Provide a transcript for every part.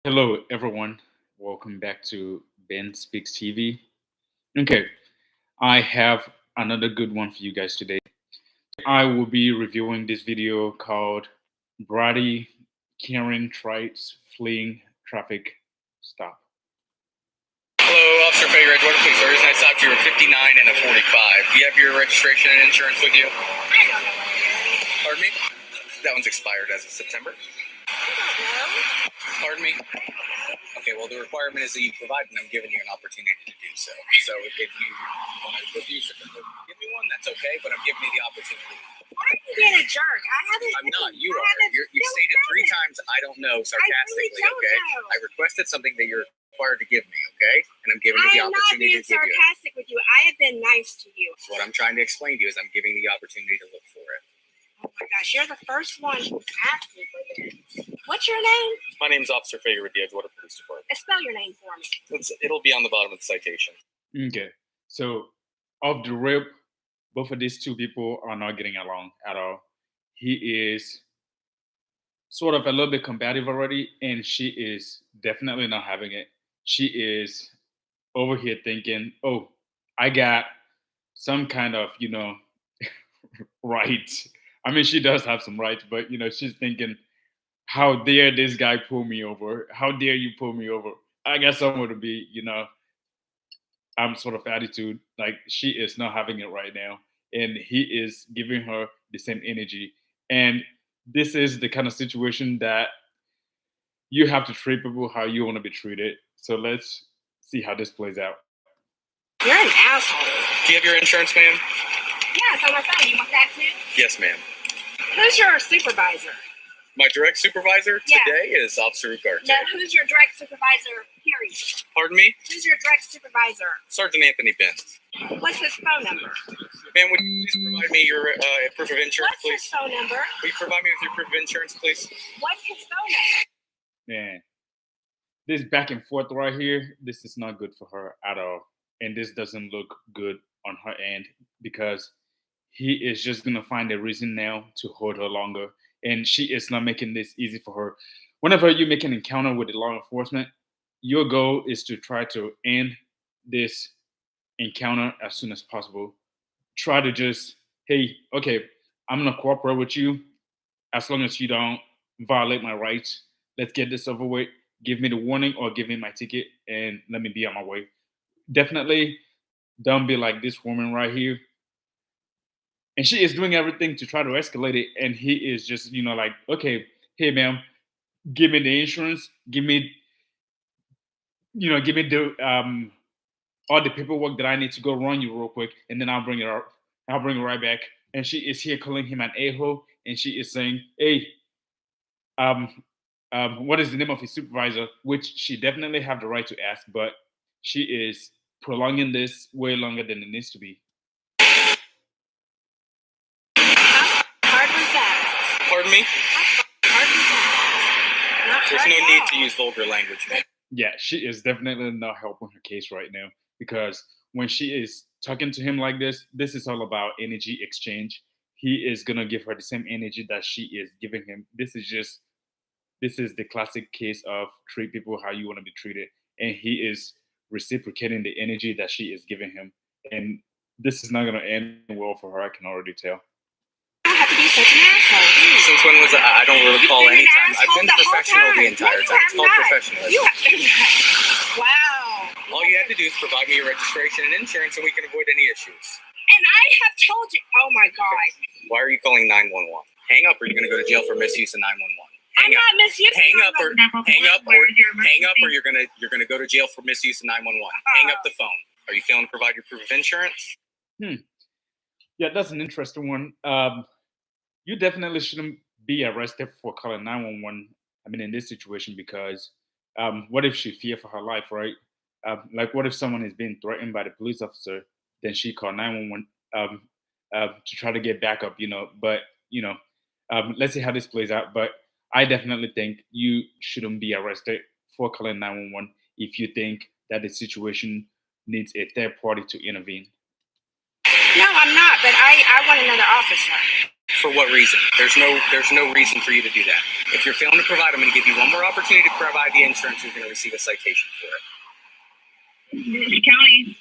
Hello, everyone. Welcome back to Ben Speaks TV. Okay, I have another good one for you guys today. I will be reviewing this video called Bratty Karen Tries Fleeing Traffic Stop. Hello, Officer Fager, Edgewater Police Service. Nice to talk to you. 59 and a 45. Do you have your registration and insurance with you? Pardon me? That one's expired as of September. Pardon me? Okay, well, the requirement is that you provide, and I'm giving you an opportunity to do so. So if you want to refuse to give me one, that's okay, but I'm giving you the opportunity. Why are you being a jerk? I'm not. You are. You stated three times, I don't know, sarcastically, okay? I requested something that you're required to give me, okay? And I'm giving you the opportunity to give you. I am not being sarcastic with you. I have been nice to you. What I'm trying to explain to you is I'm giving you the opportunity to look for it. Oh my gosh, you're the first one who asked me for this. What's your name? My name's Officer Fager with the Edgewater Police Department. Spell your name for me. It'll be on the bottom of the citation. Okay, so off the rip, both of these two people are not getting along at all. He is sort of a little bit combative already, and she is definitely not having it. She is over here thinking, oh, I got some kind of, right. I mean, she does have some rights, but, she's thinking, how dare this guy pull me over? How dare you pull me over? I got somewhere to be, I'm sort of attitude. Like, she is not having it right now. And he is giving her the same energy. And this is the kind of situation that you have to treat people how you want to be treated. So let's see how this plays out. You're an asshole. Do you have your insurance, ma'am? Yeah, it's on my phone. You want that too? Yes, ma'am. Who's your supervisor? My direct supervisor today is Officer Ugarte. No, who's your direct supervisor, period? Pardon me? Who's your direct supervisor? Sergeant Anthony Benz. What's his phone number? Ma'am, would you please provide me your proof of insurance, What's please? his phone number? Will you provide me with your proof of insurance, please? What's his phone number? Man, this back and forth right here, this is not good for her at all. And this doesn't look good on her end because he is just going to find a reason now to hold her longer. And she is not making this easy for her. Whenever you make an encounter with the law enforcement, your goal is to try to end this encounter as soon as possible. Try to just, hey, okay, I'm going to cooperate with you as long as you don't violate my rights. Let's get this over with. Give me the warning or give me my ticket and let me be on my way. Definitely don't be like this woman right here. And she is doing everything to try to escalate it. And he is just, like, okay, hey, ma'am, give me the insurance. Give me the all the paperwork that I need to go run you real quick. And then I'll bring it up. I'll bring it right back. And she is here calling him an a-hole. And she is saying, hey, what is the name of his supervisor? Which she definitely have the right to ask. But she is prolonging this way longer than it needs to be. Pardon me? There's no need to use vulgar language, man. Yeah, she is definitely not helping her case right now because when she is talking to him like this is all about energy exchange. He is going to give her the same energy that she is giving him. This is the classic case of treat people how you want to be treated. And he is reciprocating the energy that she is giving him. And this is not going to end well for her, I can already tell. Have to be such an asshole. Since when was I don't recall any time. I've been professional the entire time. It's called professionalism. Wow. All you have to do is provide me your registration and insurance and we can avoid any issues. And I have told you. Oh my God. Why are you calling 911? Hang up or you're going to go to jail for misuse of 911. I'm not misusing. Hang up or you're gonna go to jail for misuse of 911. Hang up the phone. Are you failing to provide your proof of insurance? Yeah, that's an interesting one. You definitely shouldn't be arrested for calling 911. I mean, in this situation, because what if she fear for her life, right? Like, what if someone is being threatened by the police officer? Then she called 911 to try to get backup, But let's see how this plays out. But I definitely think you shouldn't be arrested for calling 911 if you think that the situation needs a third party to intervene. No, I'm not, but I want another officer. For what reason? There's no reason for you to do that. If you're failing to provide, I'm going to give you one more opportunity to provide the insurance. You're going to receive a citation for it. County.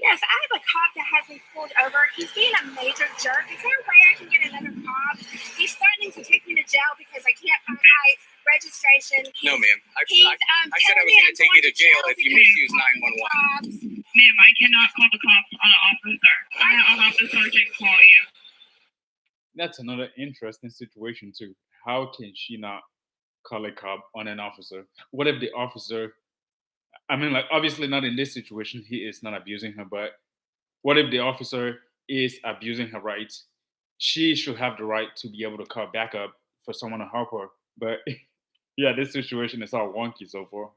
Yes, I have a cop that has me pulled over. He's being a major jerk. Is there a way I can get another cop? He's threatening to take me to jail because I can't find my registration. No, ma'am. I said I was telling me going to take you to jail if you misuse 911. Ma'am, I cannot call the cops on an officer. I'll have the sergeant call you. That's another interesting situation too. How can she not call a cop on an officer? What if the officer, I mean, like, obviously not in this situation, he is not abusing her, but what if the officer is abusing her rights? She should have the right to be able to call backup for someone to help her. But yeah, this situation is all wonky so far.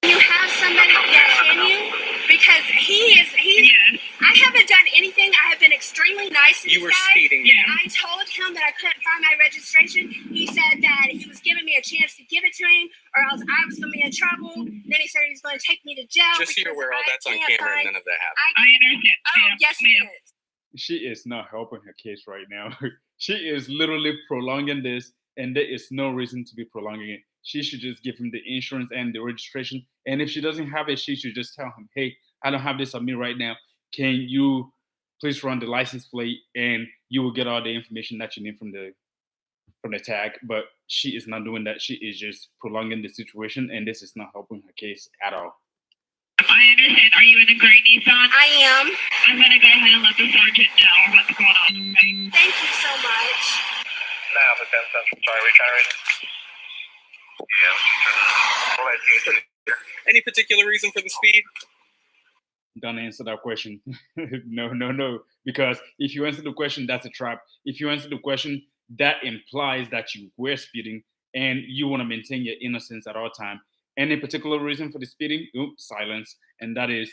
You have somebody that can you? Because he's Yes. I haven't done anything. I have been extremely nice to You this were guy. speeding. Yeah. I told him that I couldn't find my registration. He said that he was giving me a chance to give it to him, or else I was going to be in trouble. Then he said he was going to take me to jail. Just so you're aware, all because that's on I can't camera and find- none of that happened. I understand. Oh, ma'am. yes, ma'am. it is. She is not helping her case right now. She is literally prolonging this, and there is no reason to be prolonging it. She should just give him the insurance and the registration. And if she doesn't have it, she should just tell him, hey, I don't have this on me right now. Can you please run the license plate, and you will get all the information that you need from the tag. But she is not doing that. She is just prolonging the situation, and this is not helping her case at all. I understand. Are you in a gray Nissan? I am. I'm going to go ahead and let the sergeant know what's going on. Okay? Thank you so much. Now for 10 cents. Sorry, retire. Yeah. Any particular reason for the speed? Don't answer that question. No. Because if you answer the question, that's a trap. If you answer the question, that implies that you were speeding and you want to maintain your innocence at all time. Any particular reason for the speeding? Silence. And that is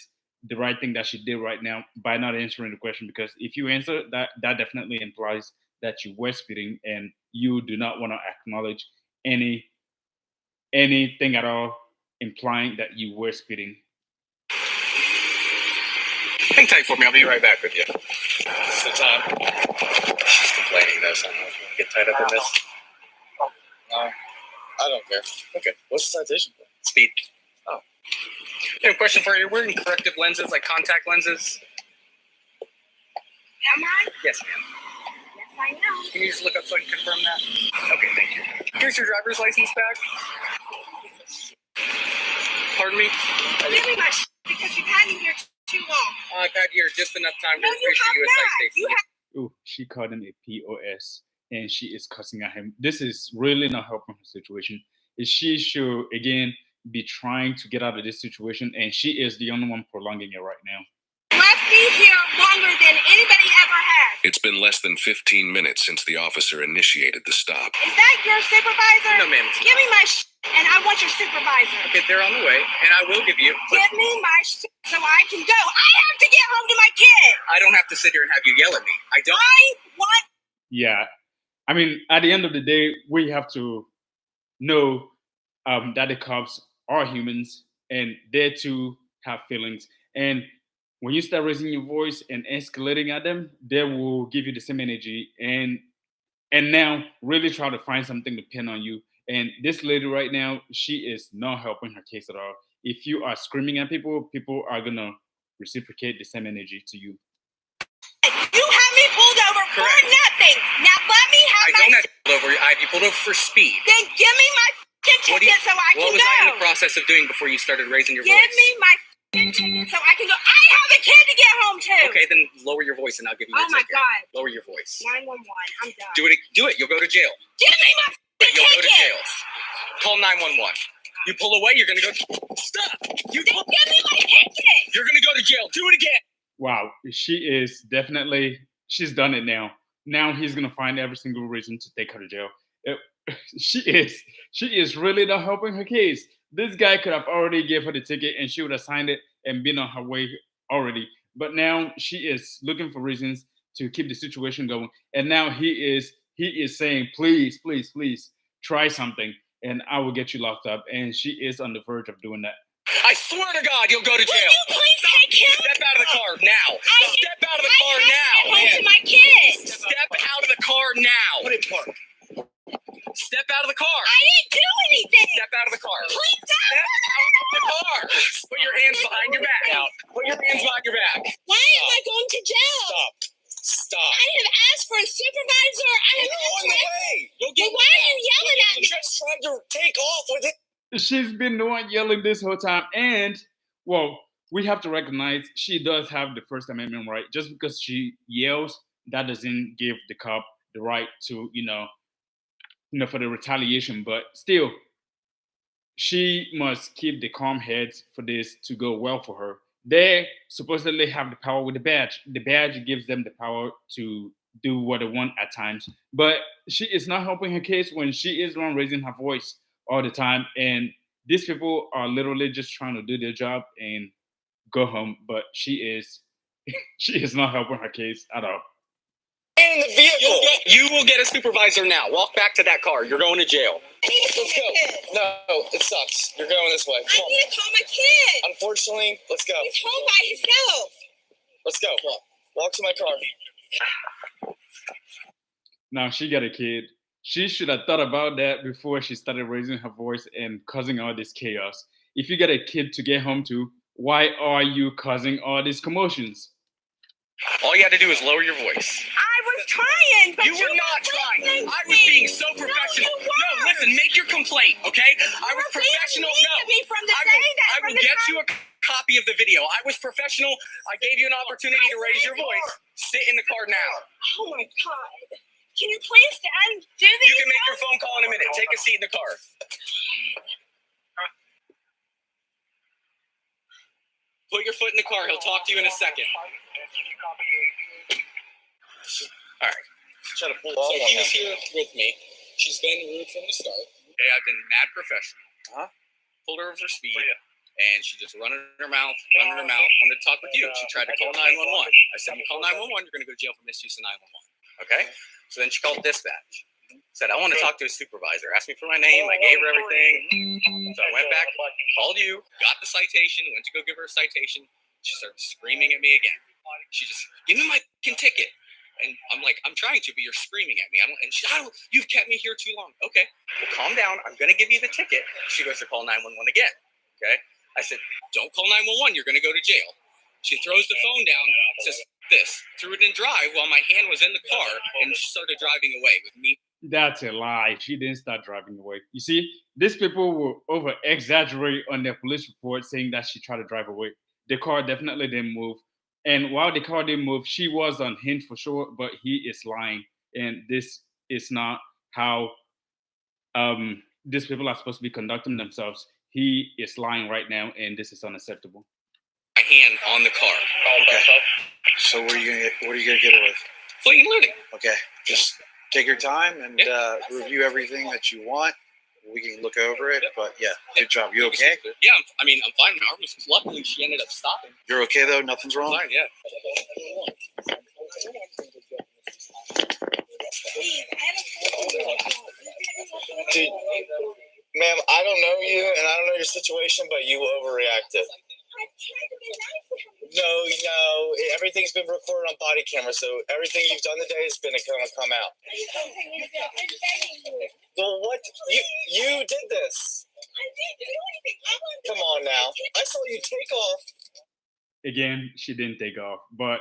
the right thing that she did right now by not answering the question. Because if you answer that, that definitely implies that you were speeding and you do not want to acknowledge anything at all implying that you were speeding. Hang tight for me. I'll be right back with you. This is the time. She's complaining though, so I don't know if you want to get tied up in this. No, I don't care. Okay. What's the citation for? Speed. Oh. I have a question for you. We're wearing corrective lenses, like contact lenses. Am I? Yes, ma'am. Yes, I am. Can you just look up so I can confirm that? Okay, thank you. Here's your driver's license back. Pardon me? Give me my because you've had me here too long. I've had here just enough time to No, you issue have you a not. citation. You have. Oh, she called him a POS and she is cussing at him. This is really not helping her situation. She should, again, be trying to get out of this situation, and she is the only one prolonging it right now. Left me here longer than anybody ever has. It's been less than 15 minutes since the officer initiated the stop. Is that your supervisor? No, ma'am. it's Give not. me my and I want your supervisor. Okay, they're on the way, and I will give you. But Give me my so I can go. I have to get home to my kid. I don't have to sit here and have you yell at me. I don't. I want. Yeah. I mean, at the end of the day, we have to know that the cops are humans and they too have feelings. And when you start raising your voice and escalating at them, they will give you the same energy and now really try to find something to pin on you. And this lady right now, she is not helping her case at all. If you are screaming at people, people are gonna reciprocate the same energy to you. You have me pulled over for Correct. nothing. Now let me have I my. don't have to pull over. I have you pulled over for speed. Then give me my What, do ticket you, so I what can was I in go. the process of doing before you started raising your Give voice? me my ticket so I can go. I have a kid to get home to. Okay, then lower your voice and I'll give you Oh your my ticket. God. Lower your voice. 911. I'm done. Do it. You'll go to jail. Give me my You'll go to ticket. jail. Call 911. You pull away, you're gonna go. Stop. You Then pull, give me my ticket. you're gonna go to jail. Do it again. Wow, she is definitely, she's done it now. Now he's gonna find every single reason to take her to jail. She is really not helping her case. This guy could have already gave her the ticket and she would have signed it and been on her way already. But now she is looking for reasons to keep the situation going. And now he is saying, please, try something and I will get you locked up. And she is on the verge of doing that. I swear to God, you'll go to Will jail. you please take him? Step out of the car now. Step out of the car I now. have to get home to my kids. Step out of the car now. Put it in park. Step out of the car. I didn't do anything. Step out of the car. Please Step out of the car. Put your hands behind your back. Put your hands behind your back. Why am I going to jail? Stop. I have asked for a supervisor. I have asked for You'll Well, why are you yelling at me? Just trying to take off with it. She's been the one yelling this whole time. And, well, we have to recognize she does have the First Amendment right. Just because she yells, that doesn't give the cop the right to, for the retaliation. But still, she must keep the calm heads for this to go well for her. They supposedly have the power with the badge. The badge gives them the power to do what they want at times. But she is not helping her case when she is the one raising her voice all the time. And these people are literally just trying to do their job and go home. But she is not helping her case at all. In the vehicle. You will get a supervisor now. Walk back to that car. You're going to jail. Let's go. No, it sucks. You're going this way. I need to call my kid. Unfortunately, let's go. He's home by himself. Let's go. Walk to my car. Now she got a kid. She should have thought about that before she started raising her voice and causing all this chaos. If you get a kid to get home to, why are you causing all these commotions? All you had to do is lower your voice. I was trying, but You were not trying. I was being so professional. No, listen, make your complaint, okay? I was professional. No. I will get you a copy of the video. I was professional. I gave you an opportunity to raise your voice. Sit in the car now. Oh my God. Can you please do this? You can make your phone call in a minute. Take a seat in the car. Put your foot in the car. He'll talk to you in a second. All right. Trying to pull So off on he was him. here with me. She's been rude from the start. Okay, I've been mad professional. Pulled her over for speed, and she just running her mouth, wanted to talk with you. She tried to call 911. I said, you call 911, you're going to go to jail for misuse of 911. Okay? So then she called dispatch. Said, I want to talk to a supervisor. Asked me for my name. I gave her everything. So I went back, called you, got the citation, went to go give her a citation. She started screaming at me again. She just, give me my ticket. And I'm like, I'm trying to, but you're screaming at me. You've kept me here too long. Okay, well, calm down. I'm going to give you the ticket. She goes to call 911 again. Okay. I said, don't call 911. You're going to go to jail. She throws the phone down, says this, threw it in drive while my hand was in the car, and she started driving away with me. That's a lie. She didn't start driving away. You see, these people will over exaggerate on their police report saying that she tried to drive away. The car definitely didn't move. And while the car didn't move, she was unhinged for sure, but he is lying. And this is not how these people are supposed to be conducting themselves. He is lying right now, and this is unacceptable. My hand on the car. Okay. So what are you gonna get it with? Fleeing and looting. Okay. Just take your time and review everything that you want. We can look over it, but yeah, good job. You okay? Yeah, I'm fine. My arm was luckily she ended up stopping. You're okay though? Nothing's wrong? Fine, yeah. Dude, ma'am, I don't know you and I don't know your situation, but you overreacted. No, everything's been recorded on body camera, so everything you've done today is going to come out. Well, what? You did this. Come on now. I saw you take off. Again, she didn't take off, but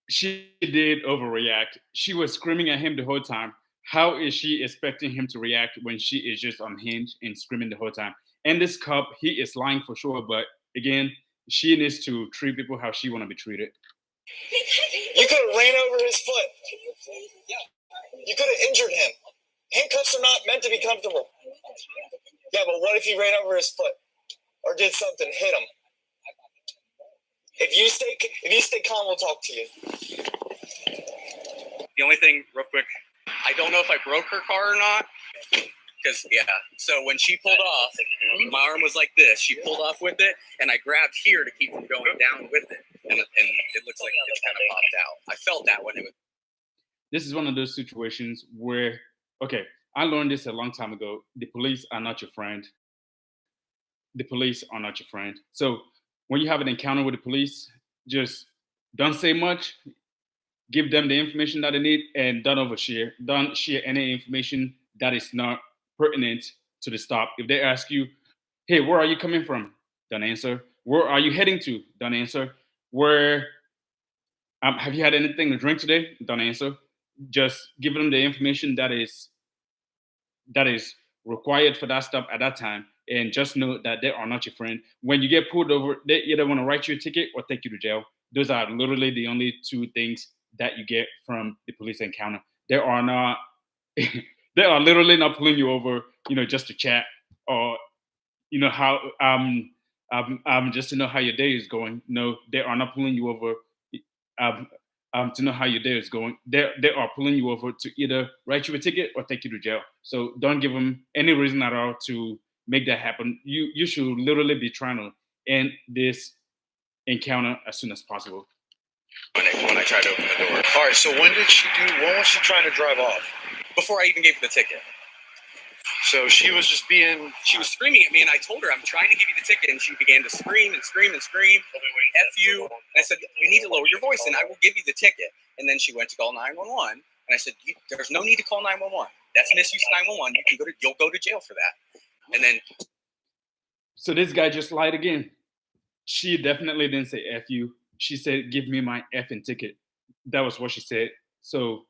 she did overreact. She was screaming at him the whole time. How is she expecting him to react when she is just unhinged and screaming the whole time? And this cop, he is lying for sure, but again, she needs to treat people how she want to be treated. You could have ran over his foot. You could have injured him. Handcuffs are not meant to be comfortable. Yeah, but what if he ran over his foot or did something, hit him? If you stay calm, we'll talk to you. The only thing, real quick, I don't know if I broke her car or not. Because, so when she pulled off, my arm was like this. She pulled off with it, and I grabbed here to keep from going down with it. And it looks like it's kind of popped out. I felt that when it was. This is one of those situations where, okay, I learned this a long time ago. The police are not your friend. the police are not your friend. So when you have an encounter with the police, just don't say much. Give them the information that they need, and don't overshare. Don't share any information that is not pertinent to the stop. If they ask you, "Hey, where are you coming from?" Don't answer. "Where are you heading to?" Don't answer. "Where have you had anything to drink today?" Don't answer. Just give them the information that is required for that stop at that time, and just know that they are not your friend. When you get pulled over, they either want to write you a ticket or take you to jail. Those are literally the only two things that you get from the police encounter. They are not they are literally not pulling you over, just to chat, or how just to know how your day is going. No, they are not pulling you over um, to know how your day is going. They are pulling you over to either write you a ticket or take you to jail. So don't give them any reason at all to make that happen. You should literally be trying to end this encounter as soon as possible. When I tried to open the door. All right. So when was she trying to drive off? Before I even gave her the ticket. So she was just she was screaming at me, and I told her, "I'm trying to give you the ticket," and she began to scream and scream and scream. F you. And I said, "You need to lower your voice, and I will give you the ticket." And then she went to call 911, and I said, "There's no need to call 911. That's misuse 911. You'll go to jail for that." And then. So this guy just lied again. She definitely didn't say F you. She said, "Give me my effing ticket." That was what she said. So,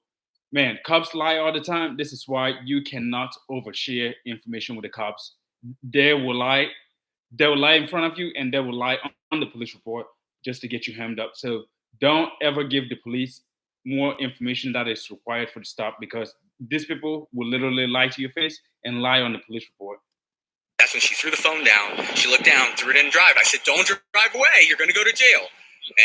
man, cops lie all the time. This is why you cannot overshare information with the cops. They will lie. They will lie in front of you, and they will lie on the police report just to get you hemmed up. So don't ever give the police more information that is required for the stop, because these people will literally lie to your face and lie on the police report. That's when she threw the phone down. She looked down, threw it in drive. I said, "Don't drive away. You're going to go to jail."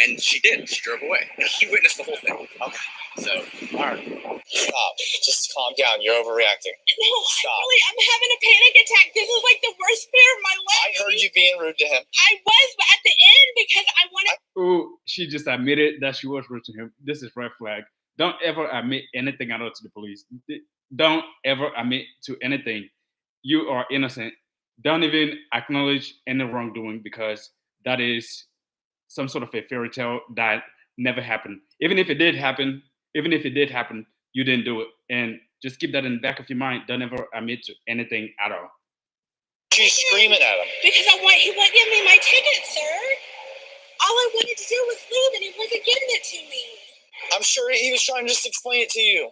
And she did. She drove away. He witnessed the whole thing. Okay. So, all right. Stop. Just calm down. You're overreacting. No, Stop. really, I'm having a panic attack. This is like the worst fear of my life. I heard you being rude to him. I was, but at the end, because I wanted. Oh, she just admitted that she was rude to him. This is red flag. Don't ever admit anything at all to the police. Don't ever admit to anything. You are innocent. Don't even acknowledge any wrongdoing, because that is some sort of a fairy tale that never happened. Even if it did happen, you didn't do it. And just keep that in the back of your mind. Don't ever admit to anything at all. She's screaming at him. Because he wouldn't give me my ticket, sir. All I wanted to do was leave, and he wasn't giving it to me. I'm sure he was trying to just explain it to you.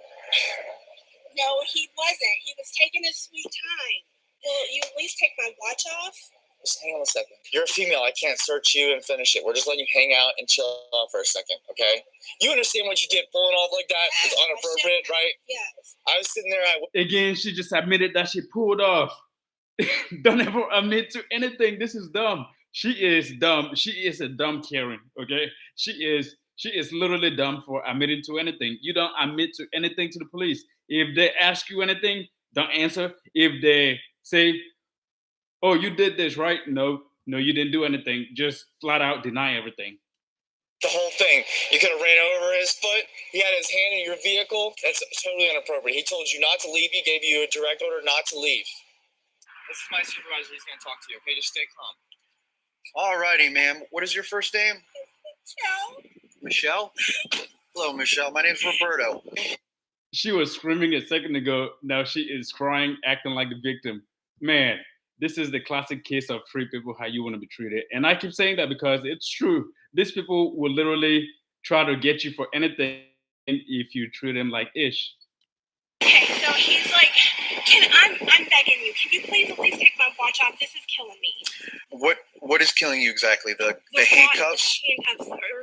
No, he wasn't. He was taking his sweet time. Will you at least take my watch off? Just hang on a second. You're a female. I can't search you and finish it. We're just letting you hang out and chill out for a second, okay? You understand what you did, pulling off like that is inappropriate, right? Yes. I was sitting there. Again, she just admitted that she pulled off. Don't ever admit to anything. This is dumb. She is dumb. She is a dumb Karen, okay? She is literally dumb for admitting to anything. You don't admit to anything to the police. If they ask you anything, don't answer. If they say, "Oh, you did this, right?" No, you didn't do anything. Just flat out deny everything. The whole thing. You could have ran over his foot. He had his hand in your vehicle. That's totally inappropriate. He told you not to leave. He gave you a direct order not to leave. This is my supervisor. He's going to talk to you, okay? Just stay calm. All righty, ma'am. What is your first name? Michelle? Hello, Michelle. My name's Roberto. She was screaming a second ago. Now she is crying, acting like the victim. Man, this is the classic case of treat people how you want to be treated. And I keep saying that because it's true. These people will literally try to get you for anything if you treat them like ish. Okay, so he's like, I'm begging you. Can you please at least take my watch off? This is killing me. What is killing you exactly? The handcuffs?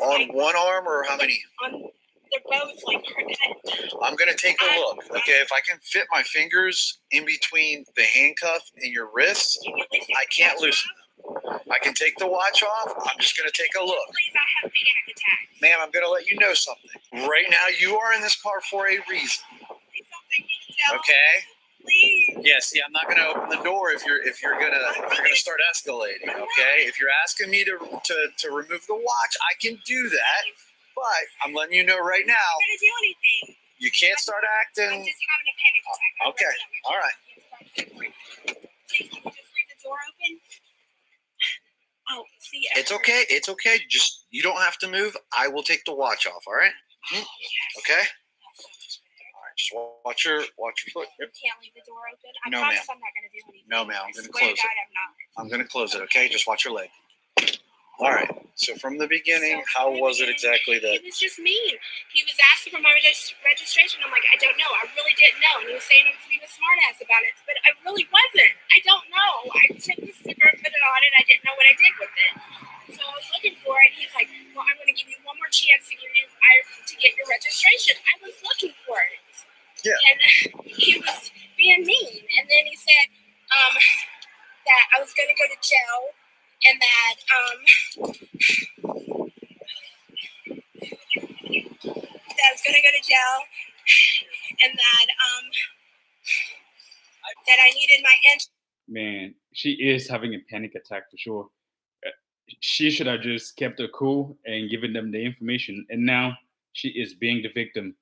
On one arm, or how many? They're both like cut. I'm going to take a look. Okay, if I can fit my fingers in between the handcuff and your wrists, I can't loosen them. I can take the watch off. I'm just going to take a look. Please, I have a panic attack. Ma'am, I'm going to let you know something. Right now, you are in this car for a reason. Please don't take me to jail. Okay? Please. Yeah, see, I'm not going to open the door if you're gonna start escalating. Okay? If you're asking me to remove the watch, I can do that. But I'm letting you know right now. I'm not gonna do anything. You can't start acting. I'm just having a panic attack. Okay. All right. Please, can you just leave the door open? It's okay. It's okay. Just you don't have to move. I will take the watch off. All right. Okay. All right. Just watch your foot. Yep. Can't leave the door open. I No, promise ma'am. I'm not going to do anything. No, ma'am. I'm I going to swear close to God, it. I'm not. I'm going to close it. Okay. Just watch your leg. All right. So from the beginning, So how from the was it beginning, exactly that? He was just mean. He was asking for my registration. I'm like, I don't know. I really didn't know. And he was saying I was being a smartass about it, but I really wasn't. I don't know. I took the sticker and put it on, and I didn't know what I did with it. So I was looking for it. He's like, well, I'm going to give you one more chance to get your registration. I was looking for it. Yeah. And he was being mean. And then he said that I was going to go to jail and that I was going to go to jail and that I needed my Man, she is having a panic attack for sure. She should have just kept her cool and given them the information. And now she is being the victim.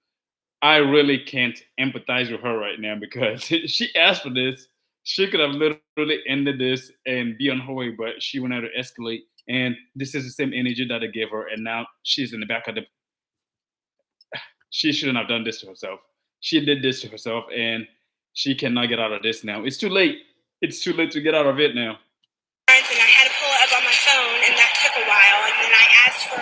I really can't empathize with her right now because she asked for this. She could have literally ended this and be on her way, but she went out to escalate. And this is the same energy that I gave her. And now she's in the back of the. She shouldn't have done this to herself. She did this to herself, and she cannot get out of this now. It's too late. It's too late to get out of it now. and I had to pull it up on my phone, and that took a while. And then I asked for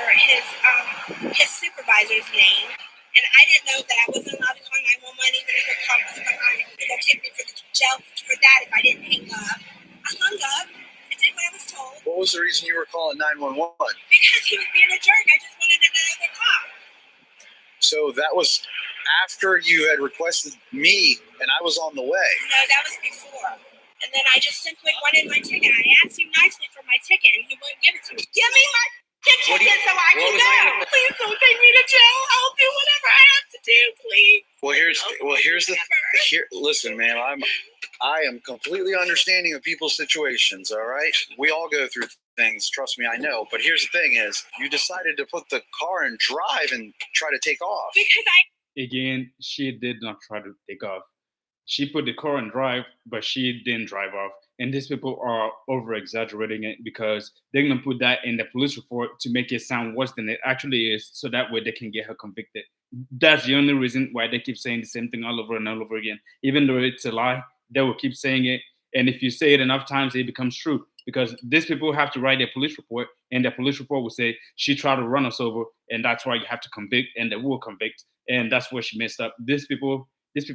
his supervisor's name, and I didn't know that I wasn't allowed to call 911 even if the cop was behind. They'll take me to the jail for that if I didn't hang up. I hung up. I did what I was told. What was the reason you were calling 911? Because he was being a jerk. I just wanted another cop. So that was after you had requested me, and I was on the way. No, that was before. And then I just simply wanted my ticket. I asked him nicely for my ticket, and he wouldn't give it to me. Give me my ticket so I can go. Please don't take me to jail. I'll do whatever I have to do, please. Listen, man, I am completely understanding of people's situations. All right, we all go through things. Trust me, I know. But here's the thing: is you decided to put the car in drive and try to take off. Because Again, she did not try to take off. She put the car in drive, but she didn't drive off. And these people are over exaggerating it because they're going to put that in the police report to make it sound worse than it actually is. So that way they can get her convicted. That's the only reason why they keep saying the same thing all over and all over again. Even though it's a lie, they will keep saying it. And if you say it enough times, it becomes true because these people have to write a police report, and the police report will say she tried to run us over, and that's why you have to convict, and they will convict. And that's where she messed up. These people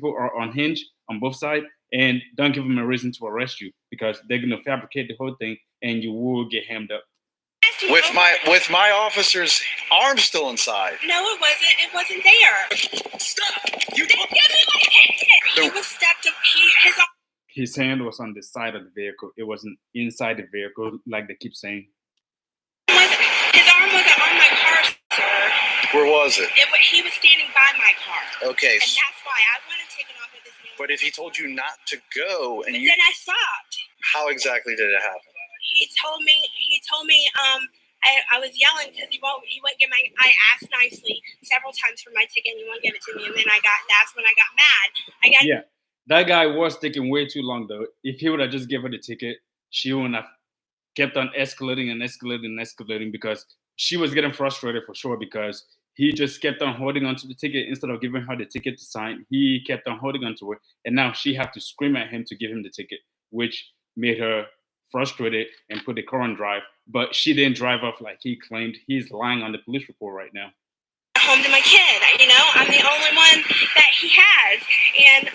are unhinged on both sides, and don't give them a reason to arrest you because they're gonna fabricate the whole thing, and you will get hammed up. With my officer's arm still inside. no, it wasn't. It wasn't there. Stop! You They give me my ticket. He was stepped up. His hand was on the side of the vehicle. It wasn't inside the vehicle, like they keep saying. His arm wasn't on my car, sir. Where was it? He was standing by my car. Okay, And that's why I wanted to take it off of this. but if he told you not to go, and But you, then I stopped. how exactly did it happen? He told me, I was yelling because he won't give I asked nicely several times for my ticket and he won't give it to me. And then that's when I got mad. Yeah, that guy was taking way too long though. If he would have just given her the ticket, she wouldn't have kept on escalating and escalating and escalating because she was getting frustrated for sure because he just kept on holding onto the ticket instead of giving her the ticket to sign. He kept on holding onto it, and now she had to scream at him to give him the ticket, which made her frustrated and put the car on drive. But she didn't drive off like he claimed. He's lying on the police report right now. Home to my kid, I'm the only one that he has, and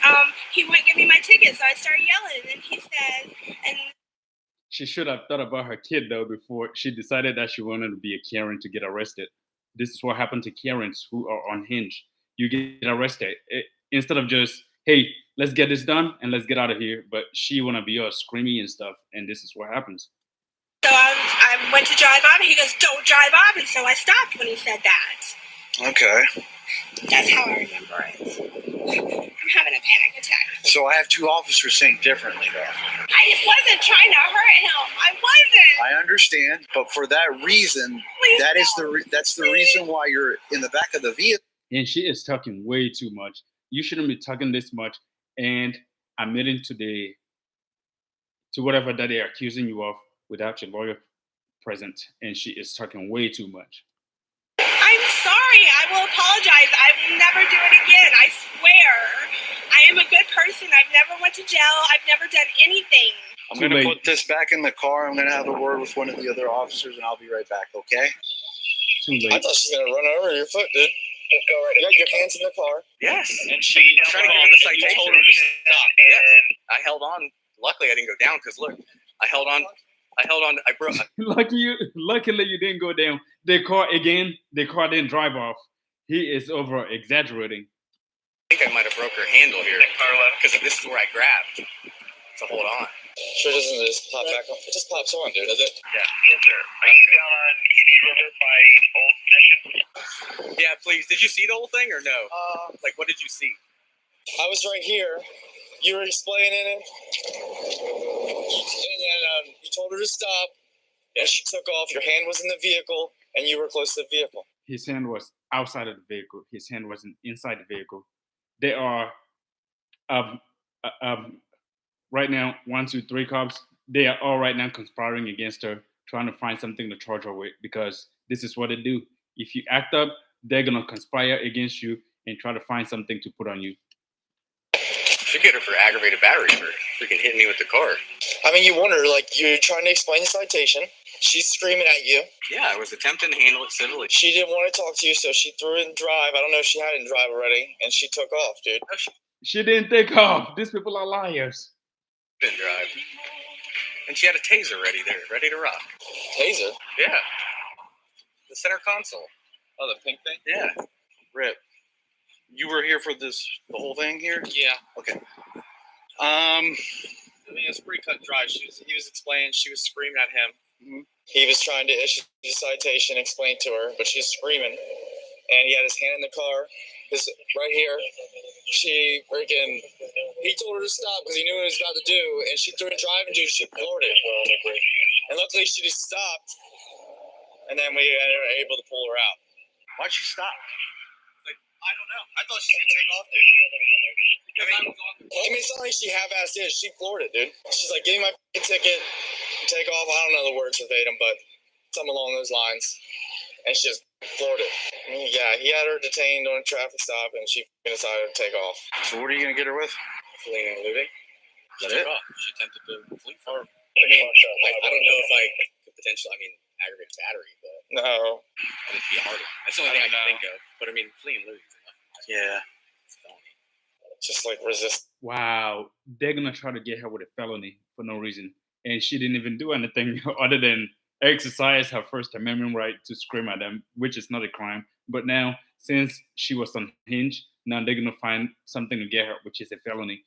he wouldn't give me my ticket, so I started yelling, and then he says, and She should have thought about her kid though before she decided that she wanted to be a Karen to get arrested. This is what happened to Karens who are unhinged. You get arrested instead of just, hey, let's get this done and let's get out of here. But she wanna be all screaming and stuff, and this is what happens. so I went to drive off, and he goes, don't drive off, and so I stopped when he said that. Okay. That's how I remember it. I'm having a panic attack. So I have two officers saying differently though. I wasn't trying to hurt him. I wasn't. I understand, but for that reason, Please that's the reason why you're in the back of the vehicle. And she is talking way too much. You shouldn't be talking this much and admitting to whatever that they're accusing you of without your lawyer present, and she is talking way too much. I'm sorry. I will apologize. I will never do it again. I swear. I am a good person. I've never went to jail. I've never done anything. I'm Too going to late. put this back in the car. I'm going to have a word with one of the other officers, and I'll be right back, okay? Too late. I thought she was going to run over your foot, dude. Just go right. You got your hands in the car. Yes. And she I'm trying to give her the citation. told her to stop. Yeah. I held on. Luckily, I didn't go down because look, I held on. I broke. Luckily, you didn't go down. The car didn't drive off. He is over exaggerating. I think I might have broke her handle here because this is where I grabbed to hold on. Sure doesn't just pop back on. It just pops on, dude, does it? Yeah. Yes, sir. Are you down on East River by Old Mission? Yeah, please. Did you see the whole thing or no? Like, what did you see? I was right here. You were explaining it. And you told her to stop. And she took off. Your hand was in the vehicle, and you were close to the vehicle. His hand was outside of the vehicle. His hand wasn't inside the vehicle. They are, right now, 1, 2, 3 cops. They are all right now conspiring against her, trying to find something to charge her with, because this is what they do. If you act up, they're gonna conspire against you and try to find something to put on you. Should get her for aggravated battery for freaking hitting me with the car. I mean, you wonder, like, you're trying to explain the citation. She's screaming at you. Yeah, I was attempting to handle it civilly. She didn't want to talk to you, so she threw it in drive. I don't know if she had it in drive already, and she took off, dude. She didn't take off. These people are liars. Didn't drive. And she had a taser ready there, ready to rock. Taser? Yeah. The center console. Oh, the pink thing? Yeah. Rip. You were here for the whole thing here? Yeah. Okay. I mean, it's pretty cut and dry. He was explaining. She was screaming at him. Mm-hmm. He was trying to issue the citation, explain to her, but she was screaming. And he had his hand in the car. Right here. He told her to stop because he knew what he was about to do. And she threw it driving to, she floored it. And luckily she just stopped. And then we were able to pull her out. Why'd she stop? I don't know. I thought she was going to take off, dude. I mean, it's not like she half-assed it. She floored it, dude. She's like, give me my ticket, take off. I don't know the words verbatim, but something along those lines. And she just floored it. I mean, yeah, he had her detained on a traffic stop, and she decided to take off. So what are you going to get her with? Fleeing and moving. Is that it? She attempted to flee for her. I mean, I don't know if I could potentially, aggravated battery, but No. it'd be harder. That's the only thing I can think of. But flee and lose. Yeah. It's a felony. Just like resist. Wow, they're gonna try to get her with a felony for no reason, and she didn't even do anything other than exercise her First Amendment right to scream at them, which is not a crime. But now, since she was unhinged, now they're gonna find something to get her, which is a felony.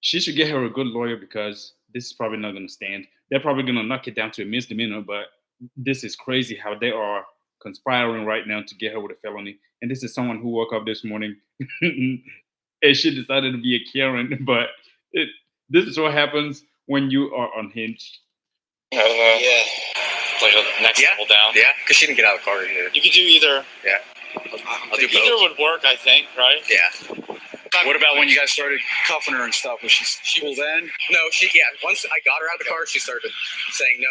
She should get her a good lawyer because this is probably not gonna stand. They're probably gonna knock it down to a misdemeanor, but this is crazy how they are conspiring right now to get her with a felony. And this is someone who woke up this morning and she decided to be a Karen. But this is what happens when you are unhinged. I don't know. Yeah. It's like a next level down. Yeah, because she didn't get out of the car either. You could do either. Yeah. I'll do both. Either would work, I think, right? Yeah. What about when you guys started cuffing her and stuff? Was she cool then? No, once I got her out of the car, she started saying, no,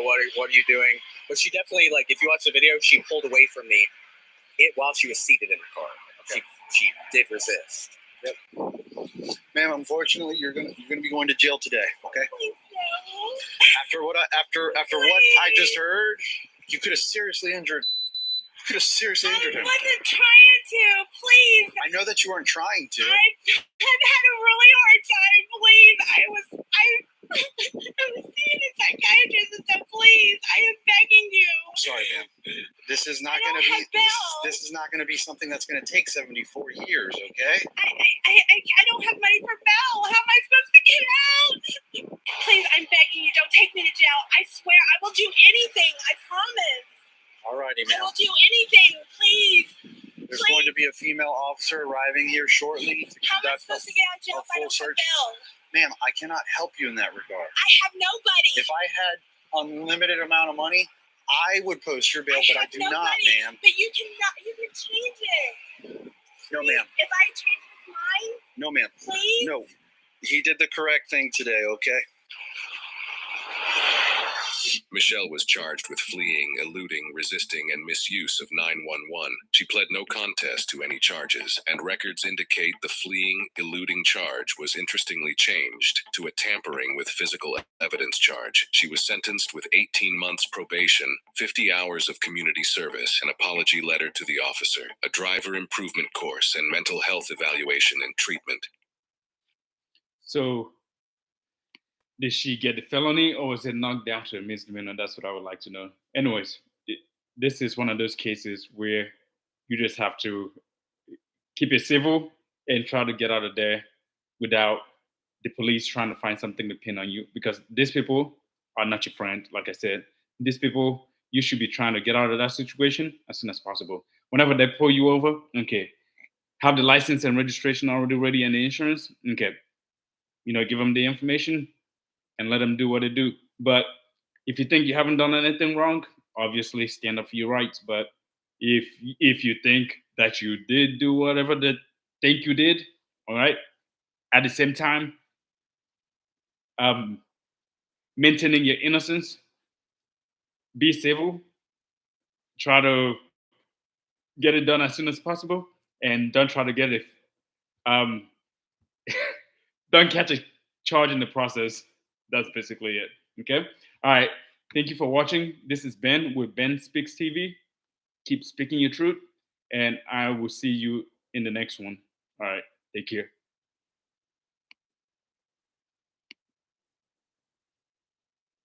what are you doing? But she definitely, if you watch the video, she pulled away from me while she was seated in the car. Okay. She did resist. Yep. Ma'am, unfortunately, you're gonna be going to jail today. Okay. After what I just heard, you could have seriously injured. I wasn't trying to. Please. I know that you weren't trying to. I've had a really hard time. Please. I'm seeing a psychiatrist, and so please, I am begging you. I'm sorry, ma'am. This is not going to be. This is not going to be something that's going to take 74 years. Okay. I don't have money for bail. How am I supposed to get out? Please, I'm begging you. Don't take me to jail. I swear, I will do anything. I promise. Alrighty, I ma'am. will do anything. Please. There's going to be a female officer arriving here shortly to How am I conduct supposed to get out of jail if I full don't have search. bail? Ma'am, I cannot help you in that regard. I have nobody. If I had unlimited amount of money, I would post your bail, but I do not, ma'am. But you can change it. No, ma'am. If I change his mind, No, ma'am. please. No. He did the correct thing today, okay? Michelle was charged with fleeing, eluding, resisting, and misuse of 911. She pled no contest to any charges, and records indicate the fleeing, eluding charge was interestingly changed to a tampering with physical evidence charge. She was sentenced with 18 months probation, 50 hours of community service, an apology letter to the officer, a driver improvement course, and mental health evaluation and treatment. So, did she get the felony, or was it knocked down to a misdemeanor? That's what I would like to know. Anyways, this is one of those cases where you just have to keep it civil and try to get out of there without the police trying to find something to pin on you, because these people are not your friend. Like I said, these people, you should be trying to get out of that situation as soon as possible. Whenever they pull you over, okay, have the license and registration already ready and the insurance, okay, give them the information and let them do what they do. But if you think you haven't done anything wrong, obviously stand up for your rights. But if you think that you did do whatever they think you did, all right, at the same time, maintaining your innocence, be civil, try to get it done as soon as possible, and don't try to get it. Don't catch a charge in the process. That's basically it. Okay. All right. Thank you for watching. This is Ben with Ben Speaks TV. Keep speaking your truth, and I will see you in the next one. All right. Take care.